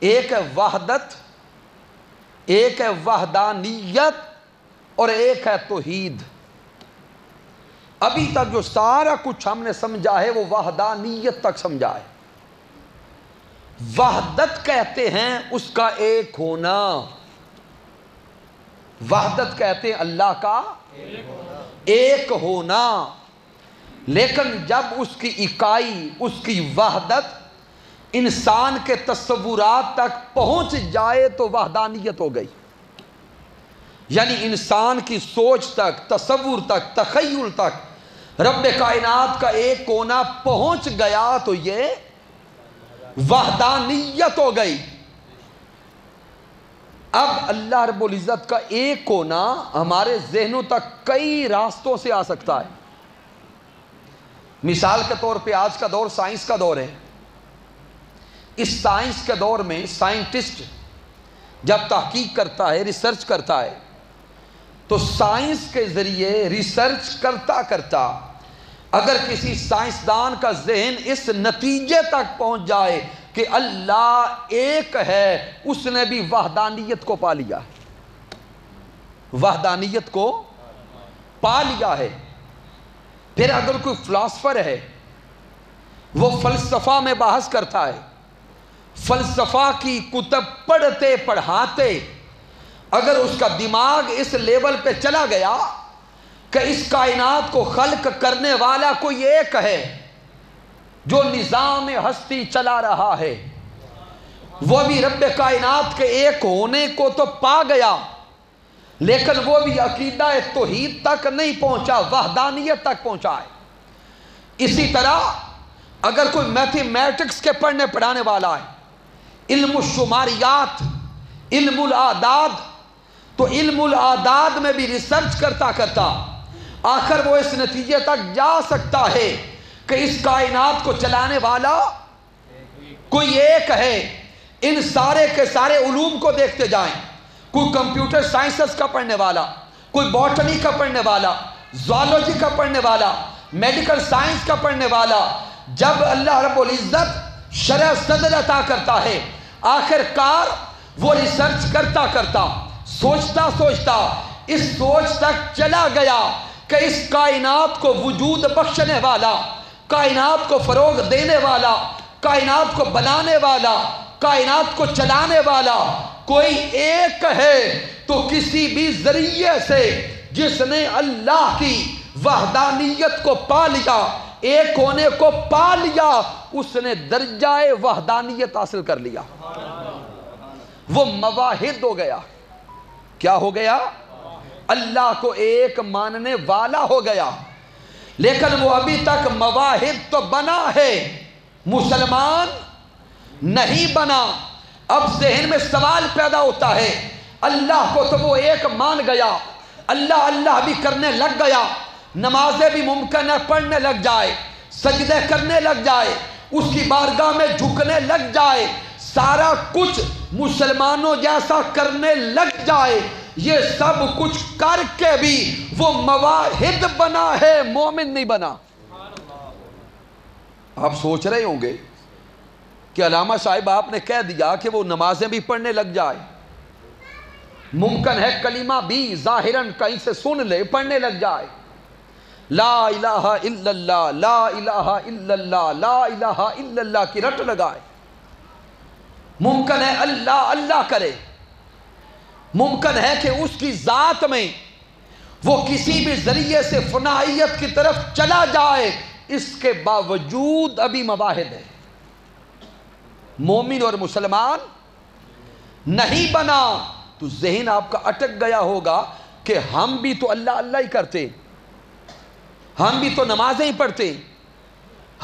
ایک ہے وحدت، ایک ہے وحدانیت، اور ایک ہے توحید۔ ابھی تک جو سارا کچھ ہم نے سمجھا ہے وہ وحدانیت تک سمجھا ہے۔ وحدت کہتے ہیں اس کا ایک ہونا، وحدت کہتے ہیں اللہ کا ایک ہونا، لیکن جب اس کی اکائی، اس کی وحدت انسان کے تصورات تک پہنچ جائے تو وحدانیت ہو گئی۔ یعنی انسان کی سوچ تک، تصور تک، تخیل تک رب کائنات کا ایک ہونا پہنچ گیا تو یہ وحدانیت ہو گئی۔ اب اللہ رب العزت کا ایک ہونا ہمارے ذہنوں تک کئی راستوں سے آ سکتا ہے۔ مثال کے طور پہ آج کا دور سائنس کا دور ہے۔ اس سائنس کے دور میں سائنٹسٹ جب تحقیق کرتا ہے، ریسرچ کرتا ہے، تو سائنس کے ذریعے ریسرچ کرتا کرتا اگر کسی سائنسدان کا ذہن اس نتیجے تک پہنچ جائے کہ اللہ ایک ہے، اس نے بھی وحدانیت کو پا لیا ہے، وحدانیت کو پا لیا ہے۔ پھر اگر کوئی فلاسفر ہے، وہ فلسفہ میں بحث کرتا ہے، فلسفہ کی کتب پڑھتے پڑھاتے اگر اس کا دماغ اس لیول پہ چلا گیا کہ اس کائنات کو خلق کرنے والا کوئی ایک ہے جو نظام ہستی چلا رہا ہے، وہ بھی رب کائنات کے ایک ہونے کو تو پا گیا، لیکن وہ بھی عقیدہ توحید تک نہیں پہنچا، وحدانیت تک پہنچا ہے۔ اسی طرح اگر کوئی میتھمیٹکس کے پڑھنے پڑھانے والا ہے، علم الشماریات، علم الاعداد، تو علم الاعداد میں بھی ریسرچ کرتا کرتا آخر وہ اس نتیجے تک جا سکتا ہے کہ اس کائنات کو چلانے والا کوئی ایک ہے۔ ان سارے کے سارے علوم کو دیکھتے جائیں، کوئی کمپیوٹر سائنسز کا پڑھنے والا، کوئی باٹنی کا پڑھنے والا، زوالوجی کا پڑھنے والا، میڈیکل سائنس کا پڑھنے والا، جب اللہ رب العزت شرح صدر عطا کرتا ہے، آخر کار وہ ریسرچ کرتا کرتا سوچتا سوچتا اس سوچ تک چلا گیا کہ اس کائنات کو وجود بخشنے والا، کائنات کو فروغ دینے والا، کائنات کو بنانے والا، کائنات کو چلانے والا کوئی ایک ہے۔ تو کسی بھی ذریعے سے جس نے اللہ کی وحدانیت کو پا لیا، ایک ہونے کو پا لیا، اس نے درجہ وحدانیت حاصل کر لیا، وہ مواحد ہو گیا۔ کیا ہو گیا؟ اللہ کو ایک ماننے والا ہو گیا، لیکن وہ ابھی تک مواحد تو بنا ہے، مسلمان نہیں بنا۔ اب ذہن میں سوال پیدا ہوتا ہے، اللہ کو تو وہ ایک مان گیا، اللہ اللہ بھی کرنے لگ گیا، نمازیں بھی ممکن ہے پڑھنے لگ جائے، سجدے کرنے لگ جائے، اس کی بارگاہ میں جھکنے لگ جائے، سارا کچھ مسلمانوں جیسا کرنے لگ جائے، یہ سب کچھ کر کے بھی وہ مواحد بنا ہے، مومن نہیں بنا۔ آپ سوچ رہے ہوں گے کہ علامہ صاحب آپ نے کہہ دیا کہ وہ نمازیں بھی پڑھنے لگ جائے، ممکن ہے کلمہ بھی ظاہراً کہیں سے سن لے، پڑھنے لگ جائے، لا الہ الا اللہ، لا الہ الا اللہ، لا الہ الا اللہ کی رٹ لگائے، ممکن ہے اللہ اللہ کرے، ممکن ہے کہ اس کی ذات میں وہ کسی بھی ذریعے سے فنائیت کی طرف چلا جائے، اس کے باوجود ابھی مواحد ہے، مومن اور مسلمان نہیں بنا۔ تو ذہن آپ کا اٹک گیا ہوگا کہ ہم بھی تو اللہ اللہ ہی کرتے، ہم بھی تو نمازیں ہی پڑھتے،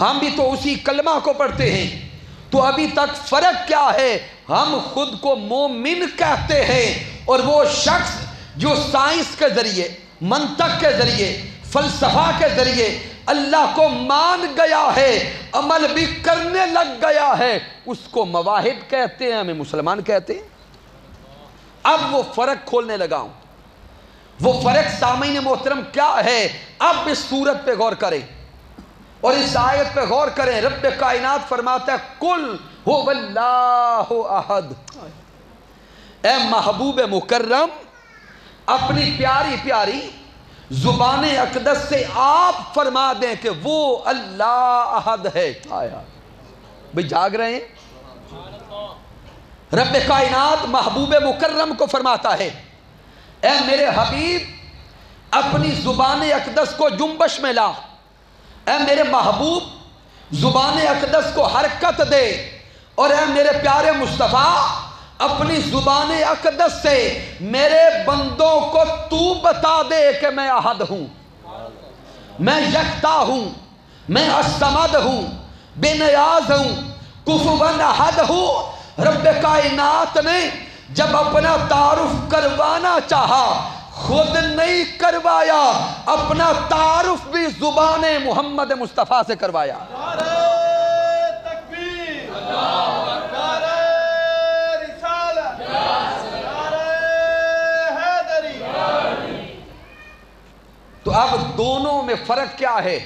ہم بھی تو اسی کلمہ کو پڑھتے ہیں، تو ابھی تک فرق کیا ہے؟ ہم خود کو مومن کہتے ہیں، اور وہ شخص جو سائنس کے ذریعے، منطق کے ذریعے، فلسفہ کے ذریعے اللہ کو مان گیا ہے، عمل بھی کرنے لگ گیا ہے، اس کو مواحد کہتے ہیں، ہمیں مسلمان کہتے ہیں۔ اب وہ فرق کھولنے لگا ہوں، وہ فرق سامعین محترم کیا ہے؟ اب اس صورت پہ غور کریں اور اس آیت پہ غور کریں۔ رب کائنات فرماتا ہے کل هو اللہ احد۔ اے محبوب مکرم، اپنی پیاری پیاری زبان اقدس سے آپ فرما دیں کہ وہ اللہ احد ہے۔ بھئی جاگ رہے ہیں؟ رب کائنات محبوب مکرم کو فرماتا ہے اے میرے حبیب، اپنی زبان اقدس کو جنبش میں لا۔ اے میرے محبوب، زبان اقدس کو حرکت دے، اور اے میرے پیارے مصطفیٰ، اپنی زبان اقدس سے میرے بندوں کو تو بتا دے کہ میں احد ہوں، میں یکتا ہوں، میں الصمد ہوں، بے نیاز ہوں، کفوا احد ہوں۔ رب کائنات نے جب اپنا تعارف کروانا چاہا، خود نہیں کروایا، اپنا تعارف بھی زبان محمد مصطفیٰ سے کروایا۔ تو اب دونوں میں فرق کیا ہے؟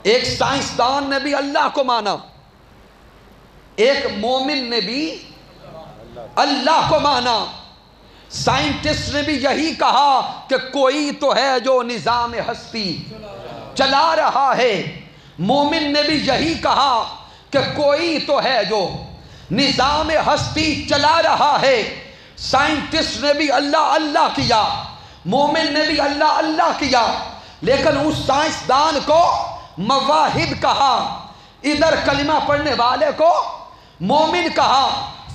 ایک سائنسدان نے بھی اللہ کو مانا، ایک مومن نے بھی اللہ کو مانا۔ سائنٹسٹ نے بھی یہی کہا کہ کوئی تو ہے جو نظام ہستی چلا رہا ہے، مومن نے بھی یہی کہا کہ کوئی تو ہے جو نظام ہستی چلا رہا ہے۔ سائنٹسٹ نے بھی اللہ اللہ کیا، مومن نے بھی اللہ اللہ کیا، لیکن اس سائنسدان کو مواہب کہا، ادھر کلمہ پڑھنے والے کو مومن کہا۔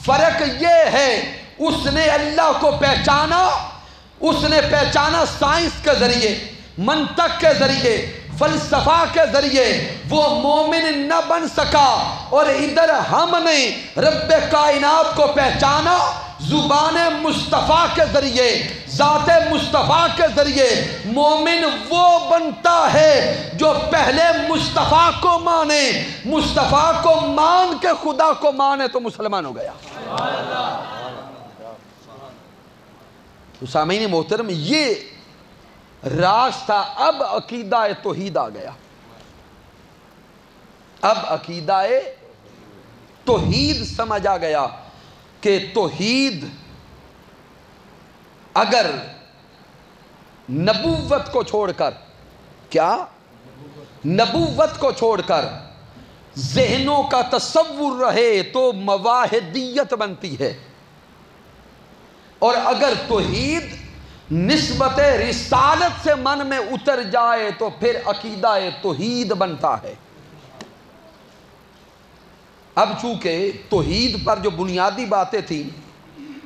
فرق یہ ہے، اس نے اللہ کو پہچانا، اس نے پہچانا سائنس کے ذریعے، منطق کے ذریعے، فلسفہ کے ذریعے، وہ مومن نہ بن سکا۔ اور ادھر ہم نے رب کائنات کو پہچانا زبان مصطفیٰ کے ذریعے، ذات مصطفیٰ کے ذریعے۔ مومن وہ بنتا ہے جو پہلے مصطفیٰ کو مانے، مصطفیٰ کو مان کے خدا کو مانے تو مسلمان ہو گیا۔ تو سامعین محترم، یہ راز تھا۔ اب عقیدہ توحید آ گیا، اب عقیدہ توحید سمجھ آ گیا کہ توحید اگر نبوت کو چھوڑ کر، کیا نبوت کو چھوڑ کر ذہنوں کا تصور رہے تو مواحدیت بنتی ہے، اور اگر توحید نسبت رسالت سے من میں اتر جائے تو پھر عقیدہ توحید بنتا ہے۔ اب چونکہ توحید پر جو بنیادی باتیں تھیں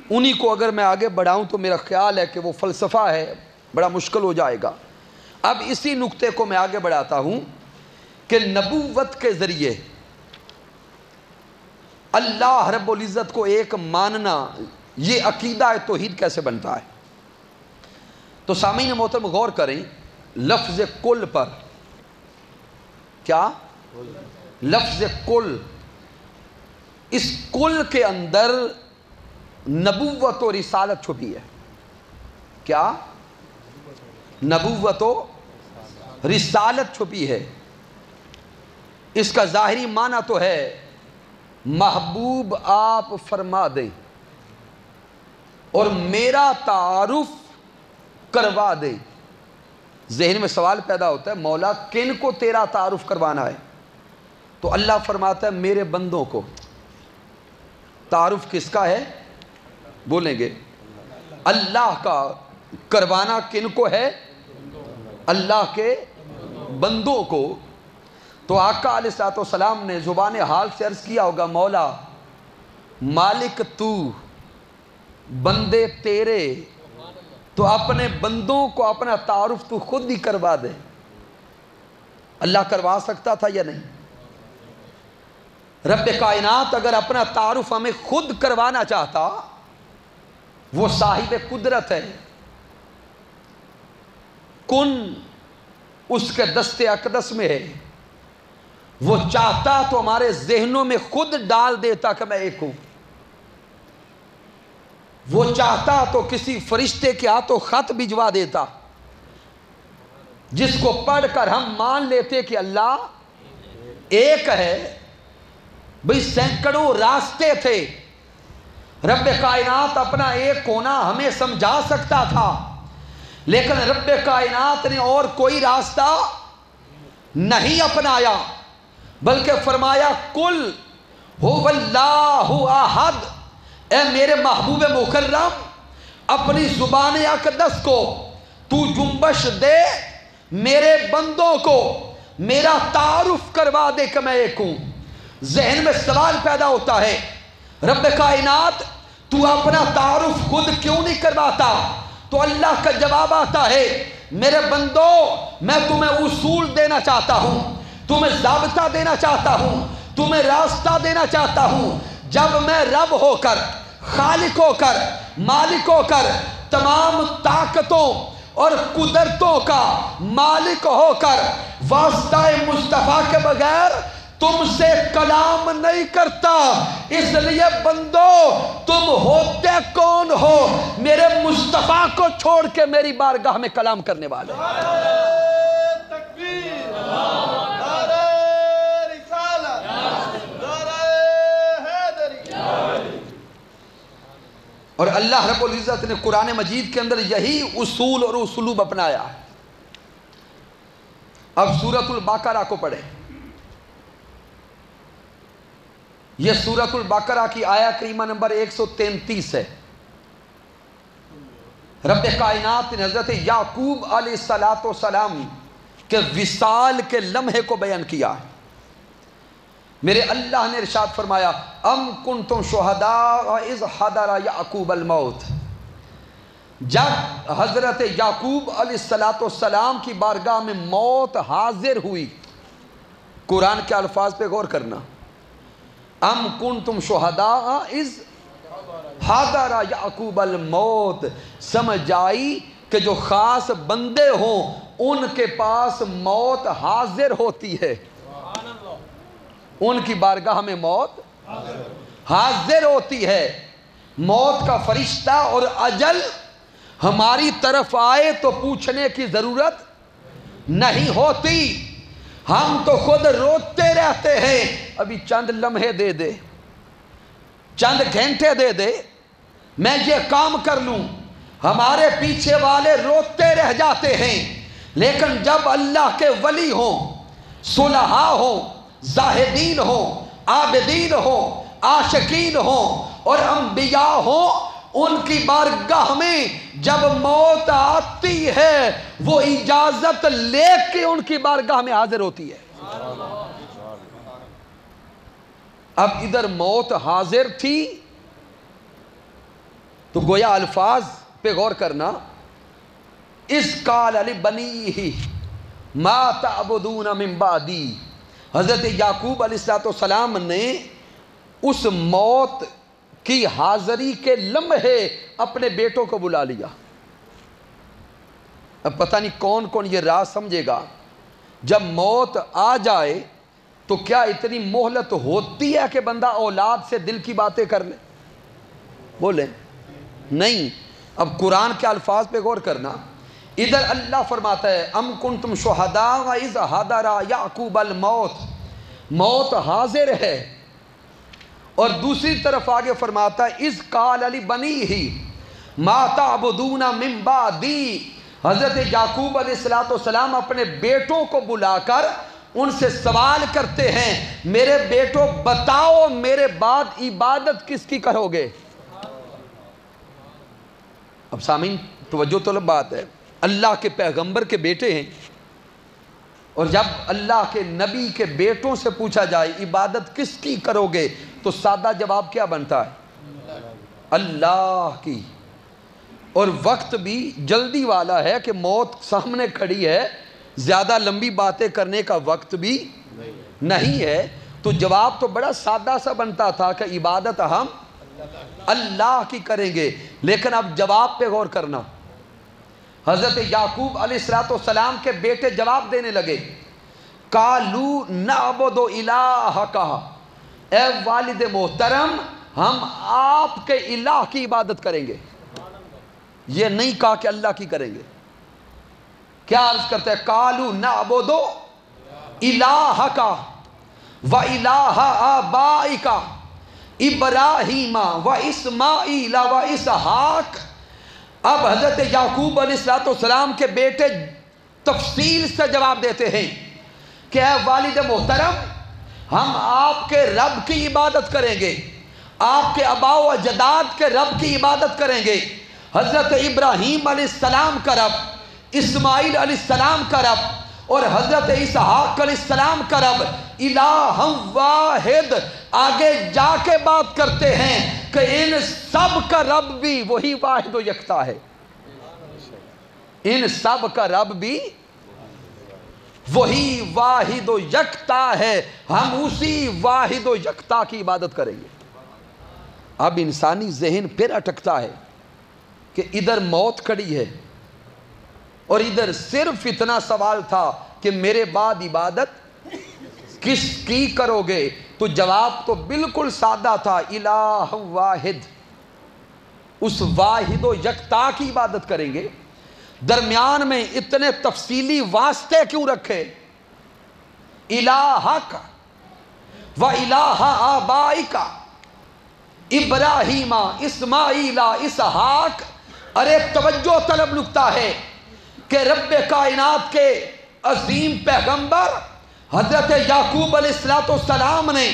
انہی کو اگر میں آگے بڑھاؤں تو میرا خیال ہے کہ وہ فلسفہ ہے، بڑا مشکل ہو جائے گا۔ اب اسی نقطے کو میں آگے بڑھاتا ہوں کہ نبوت کے ذریعے اللہ رب العزت کو ایک ماننا، یہ عقیدہ توحید کیسے بنتا ہے؟ تو سامعین محترم غور کریں لفظ کل پر۔ کیا؟ لفظ کل، اس کل کے اندر نبوت و رسالت چھپی ہے۔ کیا؟ نبوت و رسالت چھپی ہے۔ اس کا ظاہری معنی تو ہے محبوب آپ فرما دیں اور میرا تعارف کروا دیں۔ ذہن میں سوال پیدا ہوتا ہے، مولا کن کو تیرا تعارف کروانا ہے؟ تو اللہ فرماتا ہے میرے بندوں کو۔ تعارف کس کا ہے؟ بولیں گے اللہ کا۔ کروانا کن کو ہے؟ اللہ کے بندوں کو۔ تو آقا علیہ السلام نے زبان حال سے عرض کیا ہوگا، مولا مالک تو، بندے تیرے، تو اپنے بندوں کو اپنا تعارف تو خود ہی کروا دے۔ اللہ کروا سکتا تھا یا نہیں؟ رب کائنات اگر اپنا تعارف ہمیں خود کروانا چاہتا، وہ صاحب قدرت ہے، کن اس کے دست اقدس میں ہے، وہ چاہتا تو ہمارے ذہنوں میں خود ڈال دیتا کہ میں ایک ہوں، وہ چاہتا تو کسی فرشتے کے ہاتھوں خط بھجوا دیتا جس کو پڑھ کر ہم مان لیتے کہ اللہ ایک ہے، بھئی سینکڑوں راستے تھے، رب کائنات اپنا ایک کونا ہمیں سمجھا سکتا تھا، لیکن رب کائنات نے اور کوئی راستہ نہیں اپنایا، بلکہ فرمایا کل هو اللہ احد، اے میرے محبوب مکرم اپنی زبان اقدس کو تو جنبش دے، میرے بندوں کو میرا تعارف کروا دے کہ میں ایک ہوں۔ ذہن میں سوال پیدا ہوتا ہے، رب کائنات تو اپنا تعارف خود کیوں نہیں کرواتا؟ تو اللہ کا جواب آتا ہے، میرے بندو میں تمہیں اصول دینا چاہتا ہوں، تمہیں ضابطہ دینا چاہتا ہوں، تمہیں راستہ دینا چاہتا ہوں۔ جب میں رب ہو کر، خالق ہو کر، مالک ہو کر، تمام طاقتوں اور قدرتوں کا مالک ہو کر واسطہ مصطفیٰ کے بغیر تم سے کلام نہیں کرتا، اس لیے بندو تم ہوتے کون ہو میرے مصطفیٰ کو چھوڑ کے میری بارگاہ میں کلام کرنے والے؟ تکبیر، نعرہ رسالت، نعرہ حیدری۔ اور اللہ رب العزت نے قرآن مجید کے اندر یہی اصول اور اسلوب اپنایا ہے۔ اب سورۃ البقرہ کو پڑھیں، یہ سورۃ البقرہ کی آیہ کریمہ نمبر 133 ہے۔ رب کائنات نے حضرت یعقوب علیہ السلام کے وصال کے لمحے کو بیان کیا ہے۔ میرے اللہ نے ارشاد فرمایا ام کنتم شہداء اذ حضر یعقوب الموت، جب حضرت یعقوب علیہ السلام کی بارگاہ میں موت حاضر ہوئی، قرآن کے الفاظ پہ غور کرنا، ام کنتم شہداء اذ حضر یعقوب الموت، سمجھ آئی کہ جو خاص بندے ہوں ان کے پاس موت حاضر ہوتی ہے، ان کی بارگاہ میں موت حاضر ہوتی ہے۔ موت کا فرشتہ اور اجل ہماری طرف آئے تو پوچھنے کی ضرورت نہیں ہوتی، ہم تو خود روتے رہتے ہیں، ابھی چند لمحے دے دے، چند گھنٹے دے دے، میں یہ کام کر لوں، ہمارے پیچھے والے روتے رہ جاتے ہیں۔ لیکن جب اللہ کے ولی ہوں، صلحاء ہوں، زاہدین ہوں، عابدین ہوں، عاشقین ہوں اور انبیاء ہوں، ان کی بارگاہ میں جب موت آتی ہے وہ اجازت لے کے ان کی بارگاہ میں حاضر ہوتی ہے۔ اب ادھر موت حاضر تھی تو گویا الفاظ پہ غور کرنا، اذ قال لبنیہ ما تعبدون من بعدی، حضرت یعقوب علیہ السلام نے اس موت کی حاضری کے لمحے اپنے بیٹوں کو بلا لیا۔ اب پتہ نہیں کون کون یہ راز سمجھے گا، جب موت آ جائے تو کیا اتنی مہلت ہوتی ہے کہ بندہ اولاد سے دل کی باتیں کر لے؟ بولیں نہیں۔ اب قرآن کے الفاظ پہ غور کرنا، ادھر اللہ فرماتا ہے ام کنتم شہداء اذ حضر یعقوب الموت، موت حاضر ہے، اور دوسری طرف آگے فرماتا ہے اذ قال لبنیہ ما تعبدون من بعدی، حضرت یعقوب علیہ السلام اپنے بیٹوں کو بلا کر ان سے سوال کرتے ہیں، میرے بیٹوں بتاؤ میرے بعد عبادت کس کی کرو گے؟ اب سامعین توجہ طلب بات ہے، اللہ کے پیغمبر کے بیٹے ہیں، اور جب اللہ کے نبی کے بیٹوں سے پوچھا جائے عبادت کس کی کرو گے تو سادہ جواب کیا بنتا ہے؟ اللہ کی۔ اور وقت بھی جلدی والا ہے کہ موت سامنے کھڑی ہے، زیادہ لمبی باتیں کرنے کا وقت بھی نہیں ہے، تو جواب تو بڑا سادہ سا بنتا تھا کہ عبادت ہم اللہ کی کریں گے۔ لیکن اب جواب پہ غور کرنا، حضرت یعقوب علیہ السلام کے بیٹے جواب دینے لگے، قالوا نعبد الہک، اے والد محترم ہم آپ کے الہ کی عبادت کریں گے، یہ نہیں کہا کہ اللہ کی کریں گے۔ کیا عرض کرتے ہیں؟ قالوا نعبد الہک، وَإِلَٰهَ آبَائِكَ ابراہیم و اسماعیل و اسحاق. اب حضرت یعقوب علیہ السلام کے بیٹے تفصیل سے جواب دیتے ہیں کہ اے والد محترم، ہم آپ کے رب کی عبادت کریں گے، آپ کے آباء و اجداد کے رب کی عبادت کریں گے. حضرت ابراہیم علیہ السلام کا رب، اسماعیل علیہ السلام کا رب اور حضرت اسحاق علیہ السلام کا رب الہ واحد. آگے جا کے بات کرتے ہیں کہ ان سب کا رب بھی وہی واحد و یکتا ہے. ان سب کا رب بھی وہی واحد و یکتا ہے. ہم اسی واحد و یکتا کی عبادت کریں گے. اب انسانی ذہن پھر اٹکتا ہے کہ ادھر موت کھڑی ہے اور ادھر صرف اتنا سوال تھا کہ میرے بعد عبادت کس کی کرو گے؟ تو جواب تو بالکل سادہ تھا، الہ واحد. اس واحد و یکتا کی عبادت کریں گے. درمیان میں اتنے تفصیلی واسطے کیوں رکھے؟ الہک و الہ آبائک ابراہیم اسماعیل اسحاق. ارے توجہ طلب نکتہ ہے کہ رب کائنات کے عظیم پیغمبر حضرت یعقوب علیہ السلام نے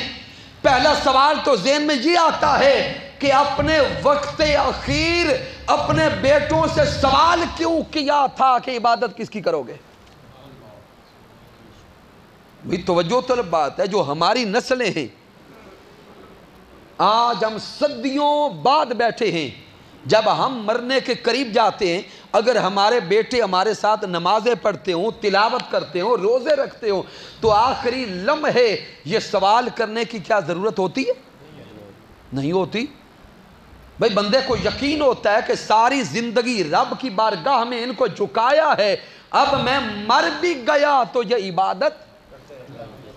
پہلا سوال تو ذہن میں یہ آتا ہے کہ اپنے وقت اخیر اپنے بیٹوں سے سوال کیوں کیا تھا کہ عبادت کس کی کرو گے؟ بھی توجہ طلب بات ہے. جو ہماری نسلیں ہیں آج ہم صدیوں بعد بیٹھے ہیں، جب ہم مرنے کے قریب جاتے ہیں اگر ہمارے بیٹے ہمارے ساتھ نمازیں پڑھتے ہوں، تلاوت کرتے ہوں، روزے رکھتے ہوں، تو آخری لمحے یہ سوال کرنے کی کیا ضرورت ہوتی ہے؟ نہیں ہوتی. بھئی بندے کو یقین ہوتا ہے کہ ساری زندگی رب کی بارگاہ میں ان کو جھکایا ہے، اب میں مر بھی گیا تو یہ عبادت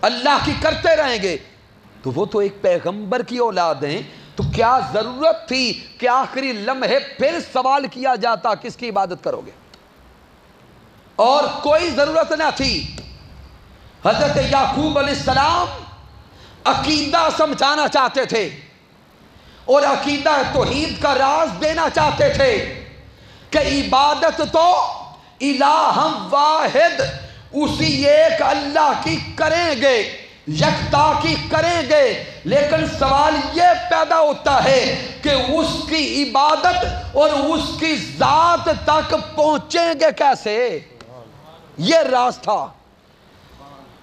اللہ کی کرتے رہیں گے. تو وہ تو ایک پیغمبر کی اولاد ہیں، تو کیا ضرورت تھی کہ آخری لمحے پھر سوال کیا جاتا کس کی عبادت کرو گے؟ اور کوئی ضرورت نہ تھی. حضرت یعقوب علیہ السلام عقیدہ سمجھانا چاہتے تھے اور عقیدہ توحید کا راز دینا چاہتے تھے کہ عبادت تو الہ واحد اسی ایک اللہ کی کریں گے، یکتا کی کریں گے. لیکن سوال یہ پیدا ہوتا ہے کہ اس کی عبادت اور اس کی ذات تک پہنچیں گے کیسے؟ یہ راز تھا.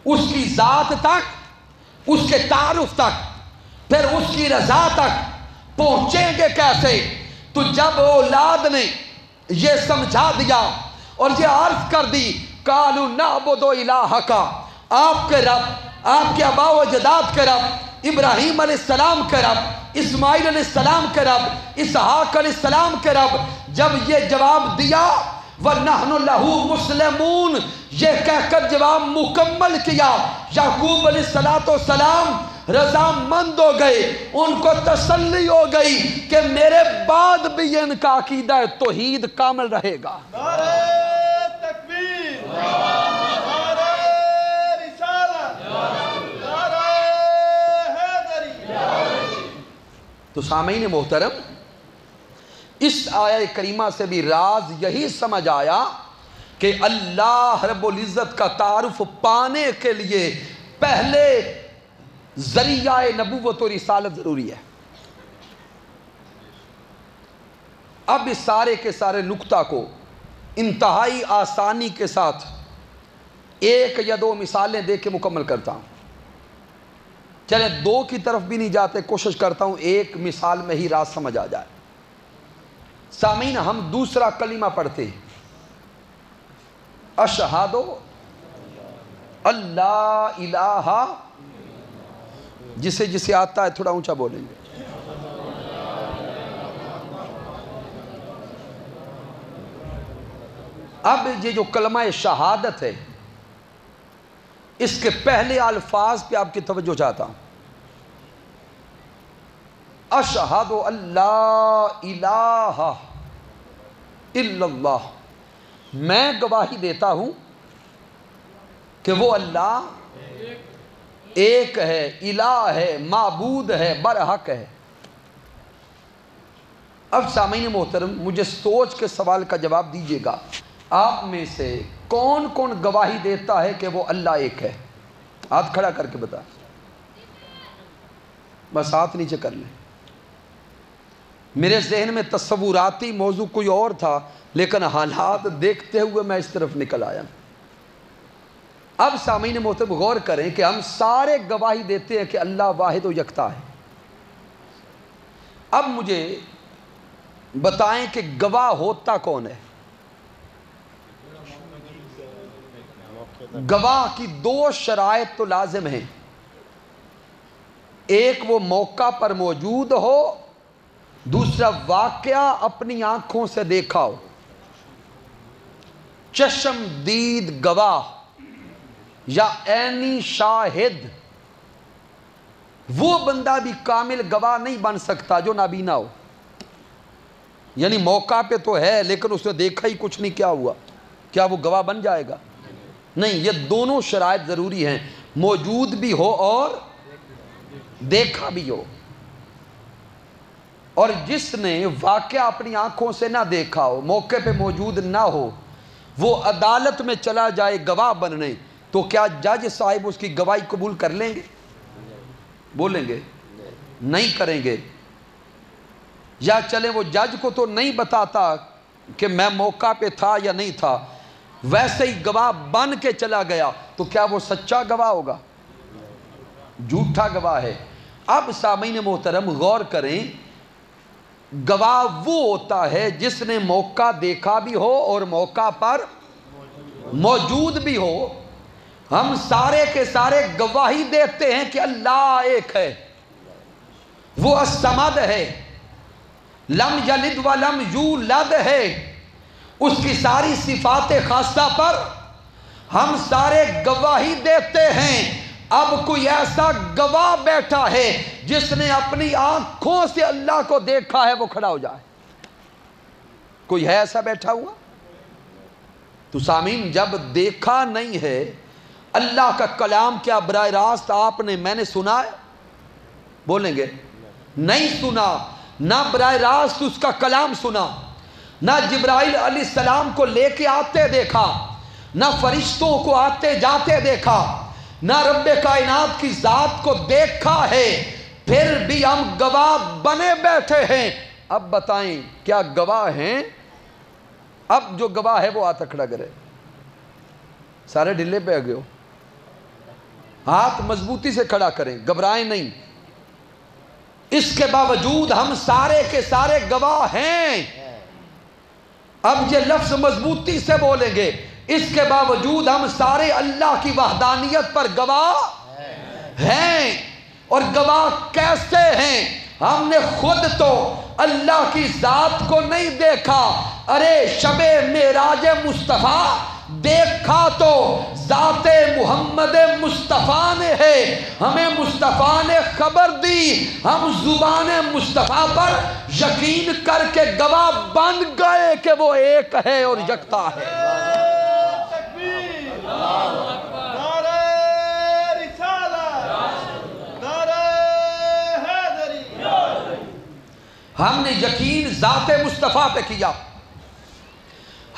اس کی ذات تک، اس کے تعارف تک، پھر اس کی رضا تک پہنچیں گے کیسے؟ تو جب اولاد نے یہ سمجھا دیا اور یہ عرض کر دی قالوا نعبد الہک، آپ کے رب، آپ کے آباء و اجداد کے رب، ابراہیم علیہ السلام کے رب، اسماعیل علیہ السلام کے رب، اسحاق علیہ السلام کے رب، جب یہ جواب دیا وَنَحْنُ لَهُ مُسْلِمُونَ، یہ کہہ کر جواب مکمل کیا، یعقوب علیہ السلام رضا مند ہو گئے. ان کو تسلی ہو گئی کہ میرے بعد بھی ان کا عقیدہ توحید کامل رہے گا. نعرہ تکبیر، نعرہ رسالت، نعرہ حیدری. تو سامعین محترم، اس آیہ کریمہ سے بھی راز یہی سمجھ آیا کہ اللہ رب العزت کا تعارف پانے کے لیے پہلے ذریعہ نبوت و رسالت ضروری ہے. اب اس سارے کے سارے نکتہ کو انتہائی آسانی کے ساتھ ایک یا دو مثالیں دے کے مکمل کرتا ہوں. چلے دو کی طرف بھی نہیں جاتے، کوشش کرتا ہوں ایک مثال میں ہی راز سمجھ آ جائے. سامعین، ہم دوسرا کلمہ پڑھتے ہیں، اشہد اللہ الہ، جسے جسے آتا ہے تھوڑا اونچا بولیں گے. اب یہ جو کلمہ شہادت ہے، اس کے پہلے الفاظ پہ آپ کی توجہ چاہتا ہوں. اشہد اللہ الہ الا اللہ، میں گواہی دیتا ہوں کہ وہ اللہ ایک ہے، الہ ہے، معبود ہے، برحق ہے۔ اب سامعین محترم مجھے سوچ کے سوال کا جواب دیجیے گا، آپ میں سے کون کون گواہی دیتا ہے کہ وہ اللہ ایک ہے؟ ہاتھ کھڑا کر کے بتا، بس ہاتھ نیچے کر لیں۔ میرے ذہن میں تصوراتی موضوع کوئی اور تھا، لیکن حالات دیکھتے ہوئے میں اس طرف نکل آیا۔ اب سامعین محترم غور کریں کہ ہم سارے گواہی دیتے ہیں کہ اللہ واحد و یکتا ہے۔ اب مجھے بتائیں کہ گواہ ہوتا کون ہے؟ گواہ کی دو شرائط تو لازم ہیں، ایک وہ موقع پر موجود ہو، دوسرا واقعہ اپنی آنکھوں سے دیکھا ہو۔ چشم دید گواہ یا عینی شاہد، وہ بندہ بھی کامل گواہ نہیں بن سکتا جو نابینا ہو۔ یعنی موقع پہ تو ہے لیکن اس نے دیکھا ہی کچھ نہیں، کیا ہوا؟ کیا وہ گواہ بن جائے گا؟ نہیں، یہ دونوں شرائط ضروری ہیں، موجود بھی ہو اور دیکھا بھی ہو۔ اور جس نے واقعہ اپنی آنکھوں سے نہ دیکھا ہو، موقع پہ موجود نہ ہو، وہ عدالت میں چلا جائے گواہ بننے، تو کیا جج صاحب اس کی گواہی قبول کر لیں گے؟ بولیں گے نہیں کریں گے۔ یا چلے وہ جج کو تو نہیں بتاتا کہ میں موقع پہ تھا یا نہیں تھا، ویسے ہی گواہ بن کے چلا گیا، تو کیا وہ سچا گواہ ہوگا؟ جھوٹا گواہ ہے۔ اب سامعین محترم غور کریں، گواہ وہ ہوتا ہے جس نے موقع دیکھا بھی ہو اور موقع پر موجود بھی ہو۔ ہم سارے کے سارے گواہی دیتے ہیں کہ اللہ ایک ہے، وہ الصمد ہے، لم یلد ولم یولد ہے، اس کی ساری صفات خاصہ پر ہم سارے گواہی دیتے ہیں۔ اب کوئی ایسا گواہ بیٹھا ہے جس نے اپنی آنکھوں سے اللہ کو دیکھا ہے، وہ کھڑا ہو جائے۔ کوئی ہے ایسا بیٹھا ہوا؟ تو سامعین، جب دیکھا نہیں ہے اللہ کا کلام، کیا براہ راست آپ نے میں نے سنا ہے؟ بولیں گے نہیں سنا۔ نہ براہ راست اس کا کلام سنا، نہ جبرائیل علیہ السلام کو لے کے آتے دیکھا، نہ فرشتوں کو آتے جاتے دیکھا، نہ رب کائنات کی ذات کو دیکھا ہے، پھر بھی ہم گواہ بنے بیٹھے ہیں۔ اب بتائیں کیا گواہ ہیں؟ اب جو گواہ ہے وہ ہاتھ کھڑا کرے۔ سارے ڈھلے پہ گئے ہو، ہاتھ مضبوطی سے کھڑا کریں، گھبرائیں نہیں۔ اس کے باوجود ہم سارے کے سارے گواہ ہیں۔ اب یہ لفظ مضبوطی سے بولیں گے، اس کے باوجود ہم سارے اللہ کی وحدانیت پر گواہ ہیں۔ اور گواہ کیسے ہیں؟ ہم نے خود تو اللہ کی ذات کو نہیں دیکھا، ارے شب معراج مصطفیٰ دیکھا تو ذات محمد مصطفیٰ نے ہے، ہمیں مصطفیٰ نے خبر دی، ہم زبان مصطفیٰ پر یقین کر کے گواہ بن گئے کہ وہ ایک ہے اور یکتا ہے۔ تکبیر، نعرہ رسالت، نعرہ حیدری۔ ہم نے یقین ذات مصطفیٰ پہ کیا،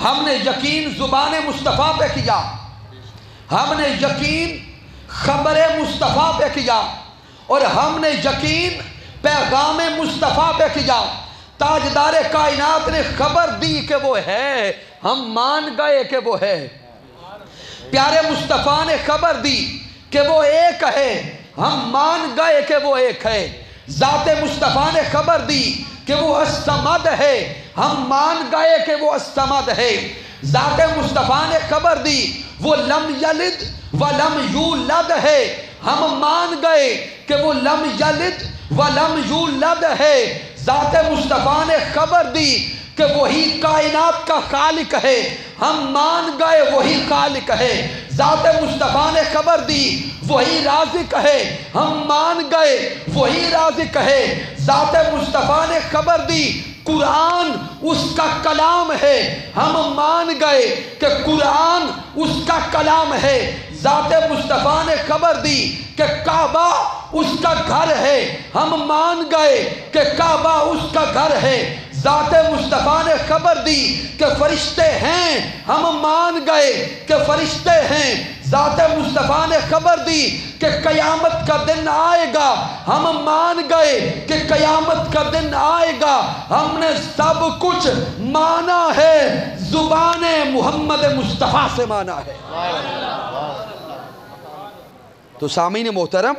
ہم نے یقین زبان مصطفیٰ پہ کیا، ہم نے یقین خبر مصطفیٰ پہ کیا، اور ہم نے یقین پیغام مصطفیٰ پہ کیا۔ تاجدار کائنات نے خبر دی کہ وہ ہے، ہم مان گئے کہ وہ ہے۔ پیارے مصطفیٰ نے خبر دی کہ وہ ایک ہے، ہم مان گئے کہ وہ ایک ہے۔ ذات مصطفیٰ نے خبر دی کہ وہ الصمد ہے، ہم مان گئے کہ وہ الصمد ہے۔ ذات مصطفیٰ نے خبر دی وہ لم یلد ولم یولد ہے، ہم مان گئے کہ وہ لم یلد ولم یولد ہے۔ ذات مصطفیٰ نے خبر دی کہ وہی کائنات کا خالق ہے، ہم مان گئے وہی خالق ہے۔ ذات مصطفیٰ نے خبر دی وہی رازق ہے، ہم مان گئے وہی رازق ہے۔ ذات مصطفیٰ نے خبر دی قرآن اس کا کلام ہے، ہم مان گئے کہ قرآن اس کا کلام ہے۔ ذات مصطفیٰ نے خبر دی کہ کعبہ اس کا گھر ہے، ہم مان گئے کہ کعبہ اس کا گھر ہے۔ ذات مصطفیٰ نے خبر دی کہ فرشتے ہیں، ہم مان گئے کہ فرشتے ہیں۔ ذات مصطفیٰ نے خبر دی کہ قیامت کا دن آئے گا، ہم مان گئے کہ قیامت کا دن آئے گا۔ ہم نے سب کچھ مانا ہے، زبان محمد مصطفیٰ سے مانا ہے۔ تو سامعین محترم،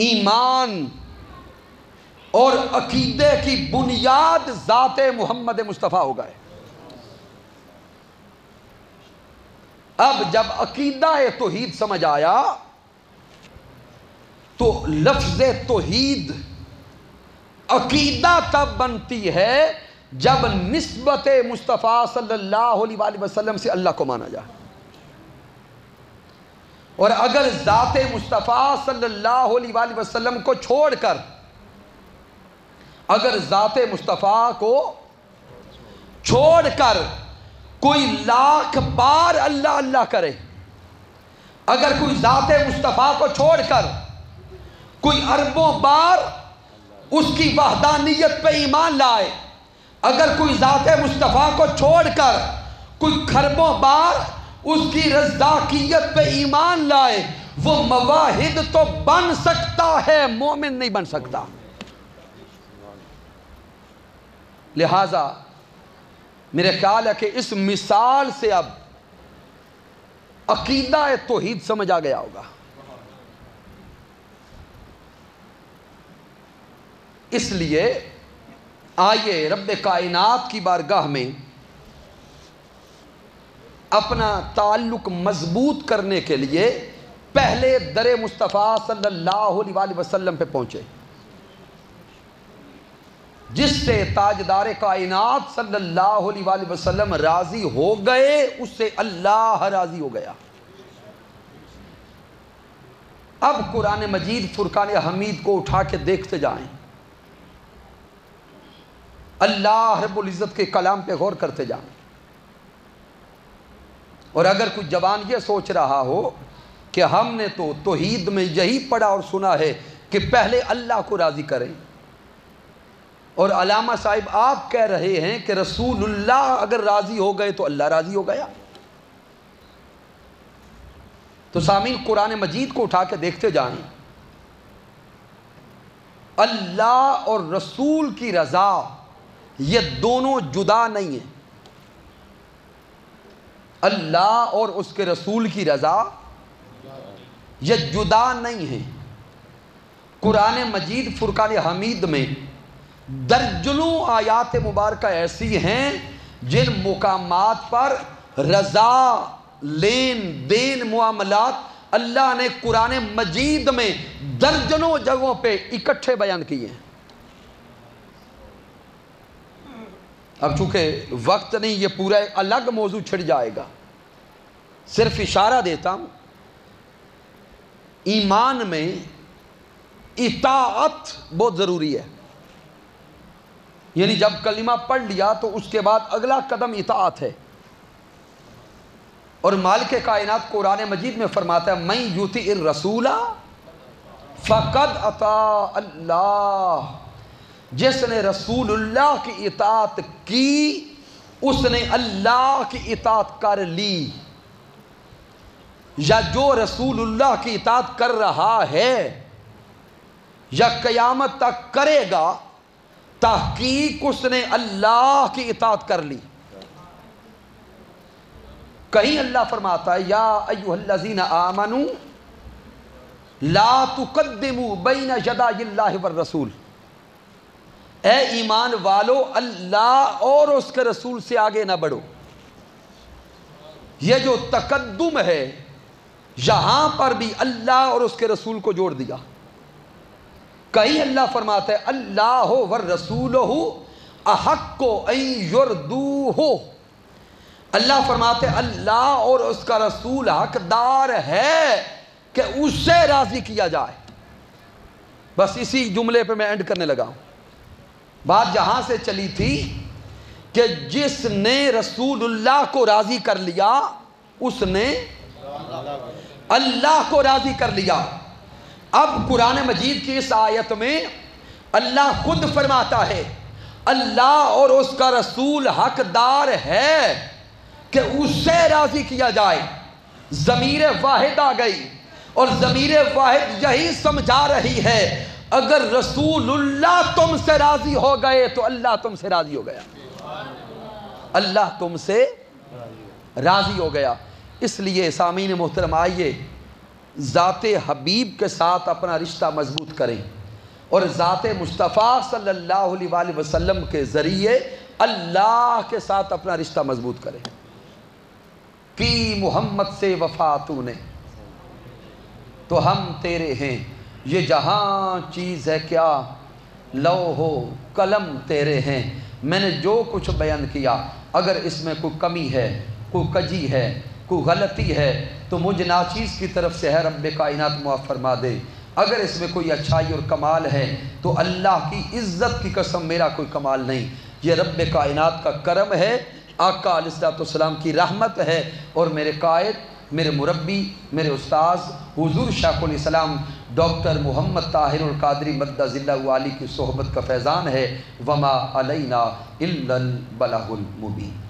ایمان اور عقیدے کی بنیاد ذات محمد مصطفیٰ ہو گئے۔ اب جب عقیدہ توحید سمجھ آیا تو لفظ توحید عقیدہ تب بنتی ہے جب نسبت مصطفیٰ صلی اللہ علیہ وآلہ وسلم سے اللہ کو مانا جائے۔ اور اگر ذات مصطفیٰ صلی اللہ علیہ وآلہ وسلم کو چھوڑ کر، اگر ذات مصطفیٰ کو چھوڑ کر کوئی لاکھ بار اللہ اللہ کرے، اگر کوئی ذات مصطفیٰ کو چھوڑ کر کوئی اربوں بار اس کی وحدانیت پہ ایمان لائے، اگر کوئی ذات مصطفیٰ کو چھوڑ کر کوئی خربوں بار اس کی رضاکیت پہ ایمان لائے، وہ مواحد تو بن سکتا ہے، مومن نہیں بن سکتا۔ لہذا میرے خیال ہے کہ اس مثال سے اب عقیدہ توحید سمجھ آ گیا ہوگا۔ اس لیے آئیے رب کائنات کی بارگاہ میں اپنا تعلق مضبوط کرنے کے لیے پہلے در مصطفیٰ صلی اللہ علیہ وآلہ وسلم پہ پہنچے، جس سے تاجدار کائنات صلی اللہ علیہ وآلہ وسلم راضی ہو گئے، اس سے اللہ راضی ہو گیا۔ اب قرآن مجید فرقان حمید کو اٹھا کے دیکھتے جائیں، اللہ رب العزت کے کلام پہ غور کرتے جائیں، اور اگر کوئی جوان یہ سوچ رہا ہو کہ ہم نے تو توحید میں یہی پڑھا اور سنا ہے کہ پہلے اللہ کو راضی کریں، اور علامہ صاحب آپ کہہ رہے ہیں کہ رسول اللہ اگر راضی ہو گئے تو اللہ راضی ہو گیا، تو سامعین قرآن مجید کو اٹھا کے دیکھتے جائیں، اللہ اور رسول کی رضا یہ دونوں جدا نہیں ہیں۔ اللہ اور اس کے رسول کی رضا یہ جدا نہیں ہیں۔ قرآن مجید فرقان حمید میں درجنوں آیات مبارکہ ایسی ہیں جن مقامات پر رضا، لین دین، معاملات اللہ نے قرآن مجید میں درجنوں جگہوں پہ اکٹھے بیان کیے ہیں۔ اب چونکہ وقت نہیں، یہ پورا ایک الگ موضوع چھڑ جائے گا، صرف اشارہ دیتا ہوں۔ ایمان میں اطاعت بہت ضروری ہے، یعنی جب کلمہ پڑھ لیا تو اس کے بعد اگلا قدم اطاعت ہے، اور مالک کائنات قرآن مجید میں فرماتا ہے من یطع الرسول فقد اطاع اللہ، جس نے رسول اللہ کی اطاعت کی اس نے اللہ کی اطاعت کر لی، یا جو رسول اللہ کی اطاعت کر رہا ہے یا قیامت تک کرے گا، تحقیق اس نے اللہ کی اطاعت کر لی۔ کہیں اللہ فرماتا ہے یا ایھا الذین آمنوا لا تقدموا بین یدی اللہ والرسول، اے ایمان والو اللہ اور اس کے رسول سے آگے نہ بڑھو۔ یہ جو تقدم ہے یہاں پر بھی اللہ اور اس کے رسول کو جوڑ دیا۔ کہیں اللہ فرماتا ہے اللہ والرسولہ احق ان یرضوہ، اللہ فرماتے ہیں اللہ اور اس کا رسول حقدار ہے کہ اس سے راضی کیا جائے۔ بس اسی جملے پہ میں اینڈ کرنے لگا ہوں۔ بات جہاں سے چلی تھی کہ جس نے رسول اللہ کو راضی کر لیا اس نے اللہ کو راضی کر لیا۔ اب قرآن مجید کی اس آیت میں اللہ خود فرماتا ہے اللہ اور اس کا رسول حقدار ہے کہ اس سے راضی کیا جائے۔ ضمیر واحد آ گئی اور ضمیر واحد یہی سمجھا رہی ہے اگر رسول اللہ تم سے راضی ہو گئے تو اللہ تم سے راضی ہو گیا، اللہ تم سے راضی ہو گیا۔ اس لیے سامعین محترم آئیے ذات حبیب کے ساتھ اپنا رشتہ مضبوط کریں اور ذات مصطفیٰ صلی اللہ علیہ وآلہ وسلم کے ذریعے اللہ کے ساتھ اپنا رشتہ مضبوط کریں۔ کی محمد سے وفا تو نے تو ہم تیرے ہیں، یہ جہاں چیز ہے کیا لوح و قلم تیرے ہیں۔ میں نے جو کچھ بیان کیا اگر اس میں کوئی کمی ہے، کوئی کجی ہے، کوئی غلطی ہے تو مجھ ناچیز کی طرف سے ہے رب کائنات معاف فرما دے۔ اگر اس میں کوئی اچھائی اور کمال ہے تو اللہ کی عزت کی قسم میرا کوئی کمال نہیں، یہ رب کائنات کا کرم ہے، آقا علیہ السلام کی رحمت ہے، اور میرے قائد، میرے مربی، میرے استاذ حضور شیخ الاسلام ڈاکٹر محمد طاہر القادری مدد ذلہ علی کی صحبت کا فیضان ہے۔ وما علینا الا البلاغ المبین۔